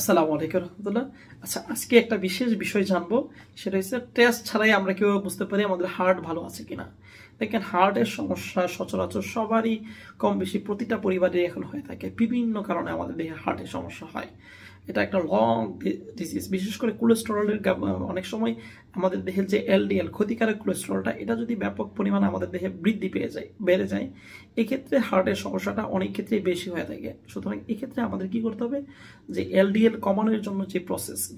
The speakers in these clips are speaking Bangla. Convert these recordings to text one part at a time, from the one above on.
আসসালামু আলাইকুম রহমতুল্লাহ। আচ্ছা, আজকে একটা বিশেষ বিষয় জানবো, সেটা হচ্ছে টেস্ট ছাড়াই আমরা কিভাবে বুঝতে পারি আমাদের হার্ট ভালো আছে কিনা। দেখেন, হার্টের সমস্যা সচরাচর সবারই কম বেশি প্রতিটা পরিবারে এখন হয়ে থাকে। বিভিন্ন কারণে আমাদের দেহে হার্টের সমস্যা হয়। এটা একটা লং ডিজিজ। বিশেষ করে কোলেস্টেরলের অনেক সময় আমাদের দেহের যে এলডিএল ক্ষতিকারক কোলেস্টেরলটা, এটা যদি ব্যাপক পরিমাণে আমাদের দেহে বৃদ্ধি বেড়ে যায়, এক্ষেত্রে হার্টের সমস্যাটা অনেক ক্ষেত্রেই বেশি হয়ে থাকে। সুতরাং এক্ষেত্রে আমাদের কি করতে হবে, যে এলডিএল কমানোর জন্য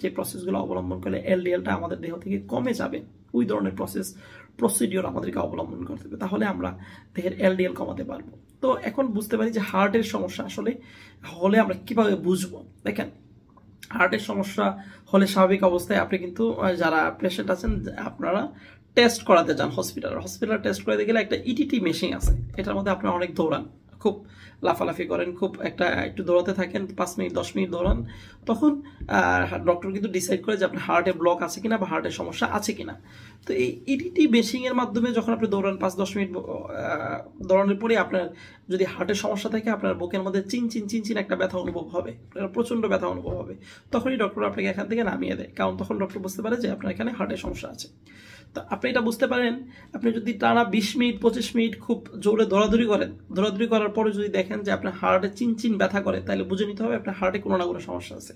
যে প্রসেসগুলো অবলম্বন করলে এলডিএলটা আমাদের দেহ থেকে কমে যাবে, ওই ধরনের প্রসিডিওর আমাদেরকে অবলম্বন করতে হবে। তাহলে আমরা দেহের এলডিএল কমাতে পারবো। তো এখন বুঝতে পারি যে হার্টের সমস্যা আসলে হলে আমরা কিভাবে বুঝবো। দেখেন, হার্টের সমস্যা হলে স্বাভাবিক অবস্থায় আপনি কিন্তু যারা পেশেন্ট আছেন, আপনারা টেস্ট করাতে যান হসপিটাল টেস্ট করাতে গেলে একটা ইটিটি মেশিন আছে। এটার মধ্যে আপনারা অনেক দৌড়ান, খুব লাফালাফি করেন, একটু দৌড়াতে থাকেন, 5 মিনিট 10 মিনিট দৌড়ান। তখন ডক্টর কিন্তু ডিসাইড করে যে আপনার হার্টে ব্লক আছে কিনা বা হার্টের সমস্যা আছে কিনা। তো এই ইটিটি মেশিনের মাধ্যমে যখন আপনি দৌড়ান 5-10 মিনিট দৌড়ানোর পরে আপনার যদি হার্টের সমস্যা থাকে, আপনার বুকের মধ্যে চিনচিন একটা ব্যথা অনুভব হবে, প্রচন্ড ব্যথা অনুভব হবে। তখনই ডক্টর আপনাকে এখান থেকে নামিয়ে দেয়, কারণ তখন ডক্টর বুঝতে পারে যে আপনার এখানে হার্টের সমস্যা আছে। তো আপনি এটা বুঝতে পারেন, আপনি যদি টানা 20 মিনিট 25 মিনিট খুব জোরে দৌড়াদৌড়ি করার পরে যদি দেখেন যে আপনার হার্টে চিনচিন ব্যথা করে, তাহলে বুঝে নিতে হবে আপনার হার্টে কোনো না কোনো সমস্যা আছে।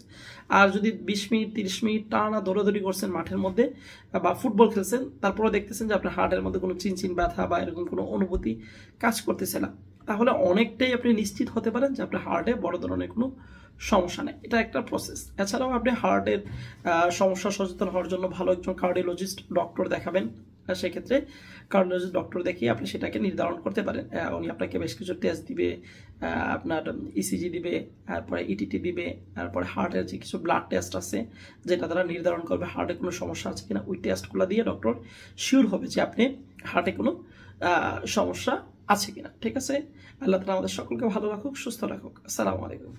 আর যদি 20 মিনিট 30 মিনিট টানা দৌড়াদৌড়ি করছেন মাঠের মধ্যে বা ফুটবল খেলছেন, তারপরে দেখতেছেন যে আপনার হার্টের মধ্যে কোনো চিনচিন ব্যথা বা এরকম কোনো অনুভূতি কাজ করতেছে না, তাহলে অনেকটাই আপনি নিশ্চিত হতে পারেন যে আপনার হার্টে বড় ধরনের কোনো সমস্যা নেই। এটা একটা প্রসেস। এছাড়াও আপনি হার্টের সমস্যা সচেতন হওয়ার জন্য ভালো একজন কার্ডিওলজিস্ট ডক্টর দেখাবেন। সেক্ষেত্রে কার্ডিওলজিস্ট ডক্টর দেখিয়ে আপনি সেটাকে নির্ধারণ করতে পারেন। উনি আপনাকে বেশ কিছু টেস্ট দিবে, আপনার ইসিজি দিবে, তারপরে ইটিটি দিবে, তারপরে হার্টের যে কিছু ব্লাড টেস্ট আছে যেটা দ্বারা নির্ধারণ করবে হার্টে কোনো সমস্যা আছে কিনা। ওই টেস্টগুলো দিয়ে ডক্টর শিওর হবে যে আপনি হার্টে কোনো সমস্যা আছে কিনা। ঠিক আছে? আল্লাহ তাআলা আমাদের সকলকে ভালো রাখুক, সুস্থ রাখুক। আসসালামু আলাইকুম।